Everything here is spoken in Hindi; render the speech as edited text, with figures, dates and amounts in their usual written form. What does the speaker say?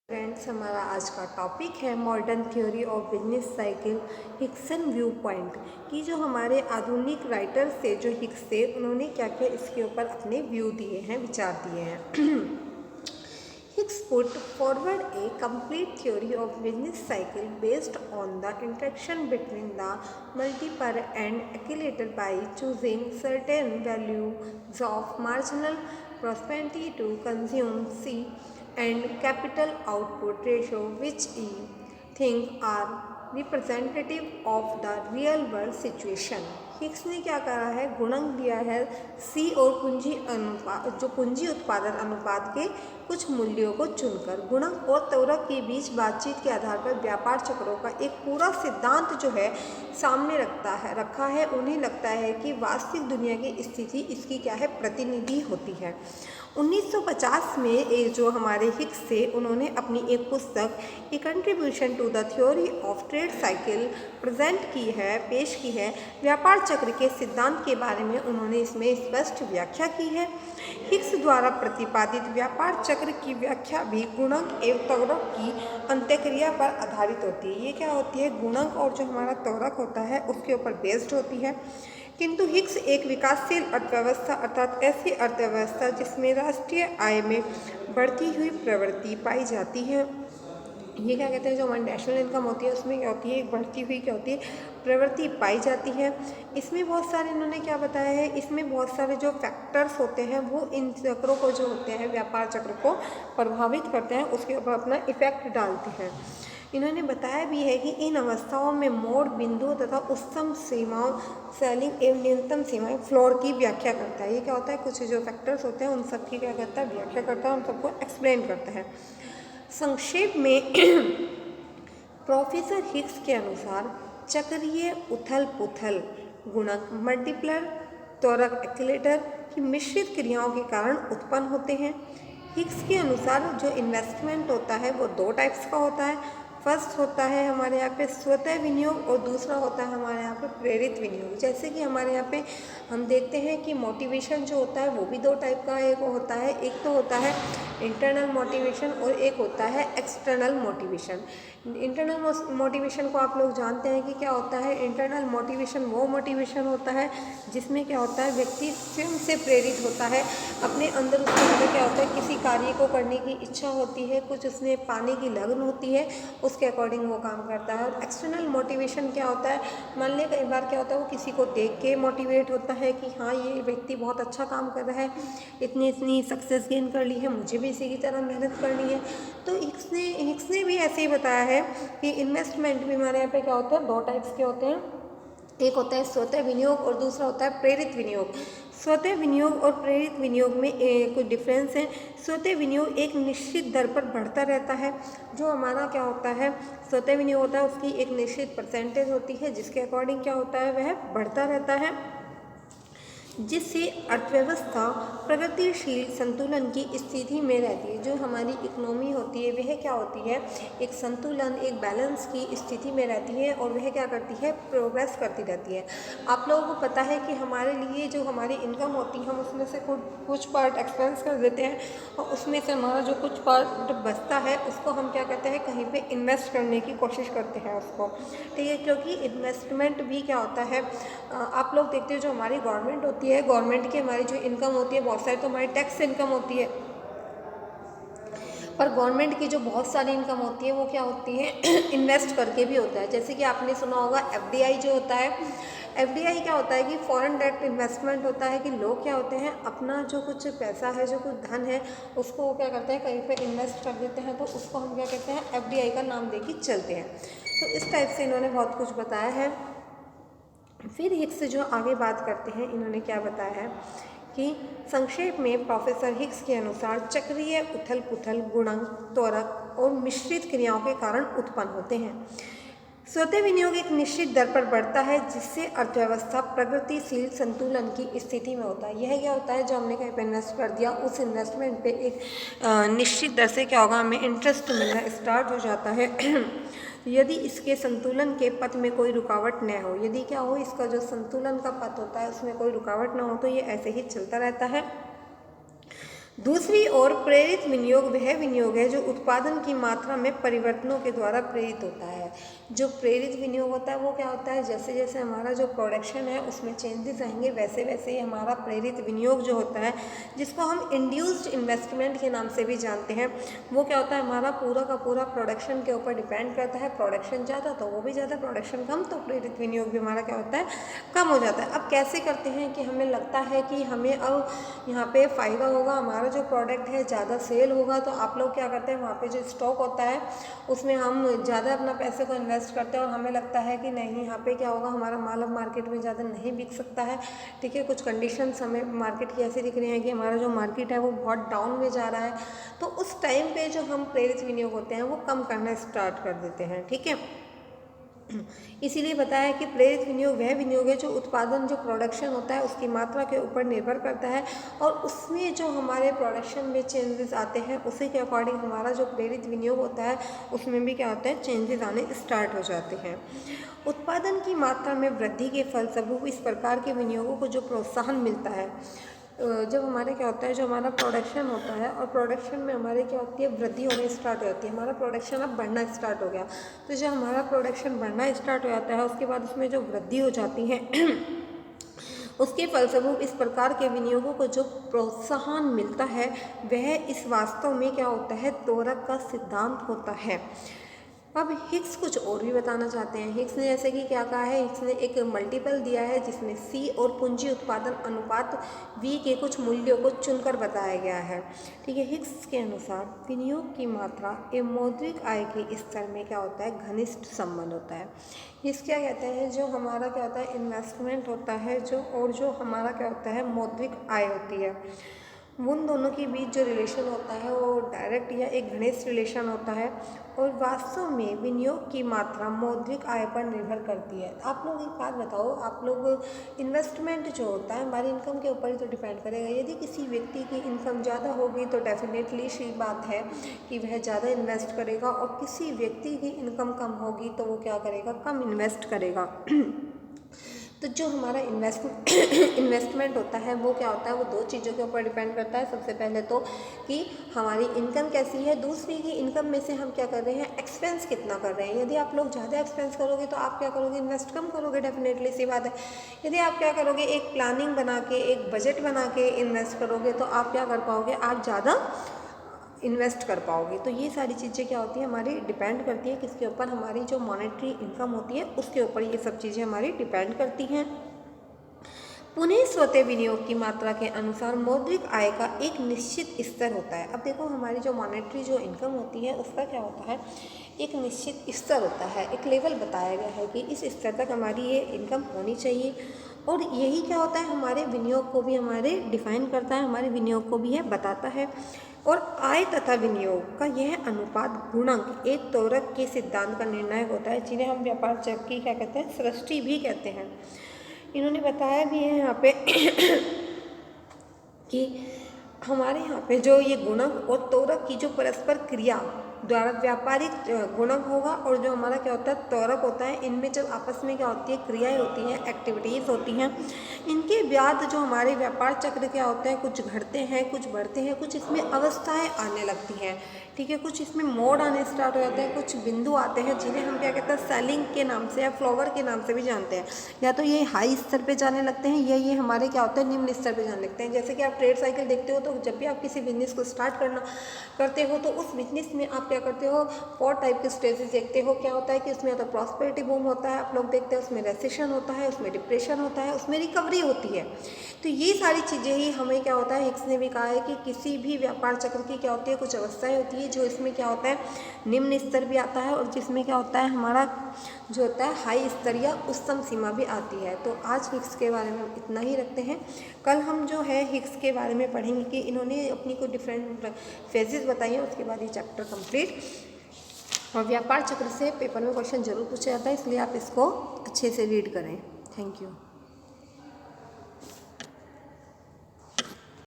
फ्रेंड्स, हमारा आज का टॉपिक है modern theory of business cycle, Hickson view point. कि जो हमारे आधुनिक राइटर्स थे, जो हिक्स थे, उन्होंने क्या क्या इसके ऊपर अपने व्यू दिए हैं, विचार दिए हैं। Hicks put forward a complete theory of business cycle based on the interaction between the multiplier and accumulator by choosing certain values of marginal prosperity to consume C and capital output ratio, which he think are representative of the real world situation. Hicks ने क्या करा है, गुणक दिया है सी और पूंजी अनुपात, जो पूंजी उत्पादन अनुपात के कुछ मूल्यों को चुनकर गुणक और त्वरक के बीच बातचीत के आधार पर व्यापार चक्रों का एक पूरा सिद्धांत जो है सामने रखा है। उन्हें लगता है कि वास्तविक दुनिया की स्थिति इसकी क्या है, प्रतिनिधि होती है। 1950 में एक जो हमारे हिक्स थे, उन्होंने अपनी एक पुस्तक a contribution to the theory of trade cycle पेश की है। व्यापार चक्र के सिद्धांत के बारे में उन्होंने इसमें स्पष्ट व्याख्या की है। हिक्स द्वारा प्रतिपादित व्यापार चक्र की व्याख्या भी गुणक एवं त्वरक की अंत्यक्रिया पर आधारित होती है। ये क्या होती है, गुणक और जो हमारा त्वरक होता है उसके ऊपर बेस्ड होती है। किंतु हिक्स एक विकासशील अर्थव्यवस्था अर्थात ऐसी अर्थव्यवस्था जिसमें राष्ट्रीय आय में बढ़ती हुई प्रवृत्ति पाई जाती है। ये क्या कहते हैं, जो हमारी नेशनल इनकम होती है उसमें क्या होती है, एक बढ़ती हुई क्या होती है, प्रवृत्ति पाई जाती है। इसमें बहुत सारे इन्होंने क्या बताया है, इसमें बहुत सारे जो फैक्टर्स होते हैं वो इन चक्रों को जो होते हैं, व्यापार चक्र को प्रभावित करते हैं, उसके ऊपर अपना इफेक्ट डालते हैं। इन्होंने बताया भी है कि इन अवस्थाओं में मोड़ बिंदु तथा उच्चतम सीमाओं, सेलिंग एवं न्यूनतम सीमाएं, फ्लोर की व्याख्या करता है। ये क्या होता है, कुछ जो फैक्टर्स होते हैं उन सब की क्या करता है, व्याख्या करता है, उन सबको एक्सप्लेन करता है। संक्षेप में प्रोफेसर हिक्स के अनुसार चक्रीय उथल पुथल गुणक मल्टीप्लायर, त्वरक, एक्सीलरेटर की मिश्रित क्रियाओं के कारण उत्पन्न होते हैं। हिक्स के अनुसार जो इन्वेस्टमेंट होता है वो दो टाइप्स का होता है। फर्स्ट होता है हमारे यहाँ पे स्वतः विनियोग और दूसरा होता है हमारे यहाँ पे प्रेरित विनियोग। जैसे कि हमारे यहाँ पे हम देखते हैं कि मोटिवेशन जो होता है वो भी दो टाइप का एक होता है। एक तो होता है इंटरनल मोटिवेशन और एक होता है एक्सटर्नल मोटिवेशन। इंटरनल मोटिवेशन को आप लोग जानते हैं कि क्या होता है। इंटरनल मोटिवेशन वो मोटिवेशन होता है जिसमें क्या होता है, व्यक्ति स्वयं से प्रेरित होता है, अपने अंदर उसके अंदर क्या होता है, किसी कार्य को करने की इच्छा होती है, कुछ उसमें पाने की लगन होती है, उसके अकॉर्डिंग वो काम करता है। और एक्सटर्नल मोटिवेशन क्या होता है, मान लिया कई बार क्या होता है, वो किसी को देख के मोटिवेट होता है कि हाँ ये व्यक्ति बहुत अच्छा काम कर रहा है, इतनी सक्सेस गेन कर ली है, मुझे भी इसी की तरह मेहनत करनी है। तो हिक्स ने भी ऐसे ही बताया है कि इन्वेस्टमेंट भी हमारे यहाँ पे क्या होता है, दो टाइप्स के होते हैं। एक होता है स्वतः विनियोग और दूसरा होता है प्रेरित विनियोग। स्वतः विनियोग और प्रेरित विनियोग में कुछ डिफरेंस है। स्वतः विनियोग एक निश्चित दर पर बढ़ता रहता है। जो हमारा क्या होता है, स्वतः विनियोग होता है उसकी एक निश्चित परसेंटेज होती है जिसके अकॉर्डिंग क्या होता है, वह बढ़ता रहता है, जिससे अर्थव्यवस्था प्रगतिशील संतुलन की स्थिति में रहती है। जो हमारी इकोनॉमी होती है वह क्या होती है, एक संतुलन, एक बैलेंस की स्थिति में रहती है और वह क्या करती है, प्रोग्रेस करती रहती है। आप लोगों को पता है कि हमारे लिए जो हमारी इनकम होती है हम उसमें से कुछ पार्ट एक्सपेंस कर देते हैं और उसमें से हमारा जो कुछ पार्ट बचता है उसको हम क्या कहते हैं, कहीं पर इन्वेस्ट करने की कोशिश करते हैं उसको, ठीक है। क्योंकि इन्वेस्टमेंट भी क्या होता है, आप लोग देखते हो जो हमारी गवर्नमेंट होती है, गवर्नमेंट की हमारी जो इनकम होती है बहुत सारी तो हमारी टैक्स इनकम होती है, पर गवर्नमेंट की जो बहुत सारी इनकम होती है वो क्या होती है, इन्वेस्ट करके भी होता है। जैसे कि आपने सुना होगा एफडीआई जो होता है, एफडीआई क्या होता है कि फॉरेन डायरेक्ट इन्वेस्टमेंट होता है कि लोग क्या होते हैं, अपना जो कुछ पैसा है, जो कुछ धन है, उसको वो क्या करते हैं, कहीं पे इन्वेस्ट कर देते हैं, तो उसको हम क्या कहते हैं, एफडीआई का नाम दे के चलते हैं। तो इस टाइप से इन्होंने बहुत कुछ बताया है। फिर हिक्स जो आगे बात करते हैं, इन्होंने क्या बताया है कि संक्षेप में प्रोफेसर हिक्स के अनुसार चक्रीय उथल पुथल गुणक, त्वरक और मिश्रित क्रियाओं के कारण उत्पन्न होते हैं। स्वतः विनियोग एक निश्चित दर पर बढ़ता है जिससे अर्थव्यवस्था प्रगतिशील संतुलन की स्थिति में होता है। यह क्या होता है, जो हमने कहीं पर इन्वेस्ट कर दिया उस इन्वेस्टमेंट पे एक निश्चित दर से क्या होगा, हमें इंटरेस्ट मिलना स्टार्ट हो जाता है। यदि इसके संतुलन के पथ में कोई रुकावट न हो, यदि क्या हो, इसका जो संतुलन का पथ होता है उसमें कोई रुकावट ना हो तो ये ऐसे ही चलता रहता है। दूसरी ओर प्रेरित विनियोग वह विनियोग है जो उत्पादन की मात्रा में परिवर्तनों के द्वारा प्रेरित होता है। जो प्रेरित विनियोग होता है वो क्या होता है, जैसे जैसे हमारा जो प्रोडक्शन है उसमें चेंजेस आएंगे वैसे वैसे ही हमारा प्रेरित विनियोग जो होता है, जिसको हम इंड्यूस्ड इन्वेस्टमेंट के नाम से भी जानते हैं, वो क्या होता है, हमारा पूरा का पूरा प्रोडक्शन के ऊपर डिपेंड करता है। प्रोडक्शन ज़्यादा तो वो भी ज़्यादा, प्रोडक्शन कम तो प्रेरित विनियोग भी हमारा क्या होता है, कम हो जाता है। अब कैसे करते हैं कि हमें लगता है कि हमें अब यहाँ पे फ़ायदा होगा, हमारा जो प्रोडक्ट है ज़्यादा सेल होगा, तो आप लोग क्या करते हैं, वहाँ पे जो स्टॉक होता है उसमें हम ज़्यादा अपना पैसे को इन्वेस्ट करते हैं और हमें लगता है कि नहीं यहाँ पे क्या होगा, हमारा माल अब मार्केट में ज़्यादा नहीं बिक सकता है। ठीक है, कुछ कंडीशंस हमें मार्केट की ऐसी दिख रही हैं कि हमारा जो मार्केट है वो बहुत डाउन में जा रहा है, तो उस टाइम पे जो हम प्रेरित विनियोग होते हैं वो कम करना स्टार्ट कर देते हैं। ठीक है, इसीलिए बताया कि प्रेरित विनियोग वह विनियोग है जो उत्पादन, जो प्रोडक्शन होता है उसकी मात्रा के ऊपर निर्भर करता है और उसमें जो हमारे प्रोडक्शन में चेंजेस आते हैं उसी के अकॉर्डिंग हमारा जो प्रेरित विनियोग होता है उसमें भी क्या होता है, चेंजेस आने स्टार्ट हो जाते हैं। उत्पादन की मात्रा में वृद्धि के फलस्वरूप इस प्रकार के विनियोगों को जो प्रोत्साहन मिलता है, जब हमारे क्या होता है, जो हमारा प्रोडक्शन होता है और प्रोडक्शन में हमारे क्या होती है, वृद्धि होने स्टार्ट हो जाती है, हमारा प्रोडक्शन अब बढ़ना स्टार्ट हो गया, तो जब हमारा प्रोडक्शन बढ़ना स्टार्ट हो जाता है उसके बाद उसमें जो वृद्धि हो जाती है उसके फलस्वरूप इस प्रकार के विनियोगों को जो प्रोत्साहन मिलता है वह इस वास्तव में क्या होता है, त्वरक का सिद्धांत होता है। अब हिग्स कुछ और भी बताना चाहते हैं। हिग्स ने जैसे कि क्या कहा है, हिग्स ने एक मल्टीपल दिया है जिसमें सी और पूंजी उत्पादन अनुपात वी के कुछ मूल्यों को चुनकर बताया गया है। ठीक है, हिग्स के अनुसार विनियोग की मात्रा एवं मौद्रिक आय के स्तर में क्या होता है, घनिष्ठ संबंध होता है। हिग्स क्या कहते हैं, जो हमारा क्या होता है, इन्वेस्टमेंट होता है जो, और जो हमारा क्या होता है, मौद्रिक आय होती है, उन दोनों के बीच जो रिलेशन होता है वो डायरेक्ट या एक घनिष्ठ रिलेशन होता है और वास्तव में विनियोग की मात्रा मौद्रिक आय पर निर्भर करती है। आप लोग एक बात बताओ, आप लोग इन्वेस्टमेंट जो होता है हमारी इनकम के ऊपर ही तो डिपेंड करेगा। यदि किसी व्यक्ति की इनकम ज़्यादा होगी तो डेफिनेटली सी बात है कि वह ज़्यादा इन्वेस्ट करेगा, और किसी व्यक्ति की इनकम कम होगी तो वो क्या करेगा, कम इन्वेस्ट करेगा। तो जो हमारा इन्वेस्टमेंट होता है वो क्या होता है, वो दो चीज़ों के ऊपर डिपेंड करता है। सबसे पहले तो कि हमारी इनकम कैसी है, दूसरी की इनकम में से हम क्या कर रहे हैं, एक्सपेंस कितना कर रहे हैं। यदि आप लोग ज़्यादा एक्सपेंस करोगे तो आप क्या करोगे, इन्वेस्ट कम करोगे, डेफिनेटली सी बात है। यदि आप क्या करोगे, एक प्लानिंग बना के, एक बजट बना के इन्वेस्ट करोगे तो आप क्या कर पाओगे, आप ज़्यादा इन्वेस्ट कर पाओगे। तो ये सारी चीज़ें क्या होती हैं, हमारी डिपेंड करती हैं किसके ऊपर, हमारी जो मॉनेटरी इनकम होती है उसके ऊपर ये सब चीज़ें हमारी डिपेंड करती हैं। पुनः स्वतः विनियोग की मात्रा के अनुसार मौद्रिक आय का एक निश्चित स्तर होता है। अब देखो हमारी जो मॉनेटरी जो इनकम होती है उसका क्या होता है, एक निश्चित स्तर होता है, एक लेवल बताया गया है कि इस स्तर तक हमारी ये इनकम होनी चाहिए, और यही क्या होता है, हमारे विनियोग को भी हमारे डिफाइन करता है, हमारे विनियोग को भी यह बताता है। और आय तथा विनियोग का यह अनुपात गुणक एक त्वरक के सिद्धांत का निर्णायक होता है, जिन्हें हम व्यापार चक्र की क्या कहते हैं, सृष्टि भी कहते हैं। इन्होंने बताया भी है यहाँ पे कि हमारे यहाँ पे जो ये गुणक और त्वरक की जो परस्पर क्रिया द्वारा व्यापारिक गुणक होगा, और जो हमारा क्या होता है, त्वरक होता है, इनमें जब आपस में क्या होती है, क्रियाएं होती हैं, एक्टिविटीज़ होती हैं, इनके बाद जो हमारे व्यापार चक्र क्या होता है, कुछ घटते हैं, कुछ बढ़ते हैं, कुछ इसमें अवस्थाएं आने लगती हैं। ठीक है, कुछ इसमें मोड आने स्टार्ट हो जाते हैं, कुछ बिंदु आते हैं जिन्हें हम क्या कहते हैं, सेलिंग के नाम से या फ्लावर के नाम से भी जानते हैं। या तो ये हाई स्तर पे जाने लगते हैं या ये हमारे क्या होता है, निम्न स्तर पे जाने लगते हैं। जैसे कि आप ट्रेड साइकिल देखते हो तो जब भी आप किसी बिजनेस को स्टार्ट करते हो तो उस बिजनेस में आप क्या करते हो, 4 टाइप के स्टेजेस देखते हो। क्या होता है कि उसमें या तो प्रॉस्पेरिटी बूम होता है, आप लोग देखते हैं, उसमें रेसेशन होता है, उसमें डिप्रेशन होता है, उसमें रिकवरी होती है। तो ये सारी चीज़ें ही हमें क्या होता है, हिग्स ने भी कहा है कि किसी भी व्यापार चक्र की क्या होती है, कुछ अवस्थाएं होती है जो इसमें क्या होता है, निम्न स्तर भी आता है, और जिसमें क्या होता है, हमारा जो होता है हाई स्तर या उच्चतम सीमा भी आती है। तो आज हिग्स के बारे में इतना ही रखते हैं। कल हम जो है हिग्स के बारे में पढ़ेंगे कि इन्होंने अपनी कोई डिफरेंट फेजेस बताई हैं, उसके बाद ये चैप्टर कंप्लीट। और व्यापार चक्र से पेपर में क्वेश्चन जरूर पूछा जाता है, इसलिए आप इसको अच्छे से रीड करें। Thank you.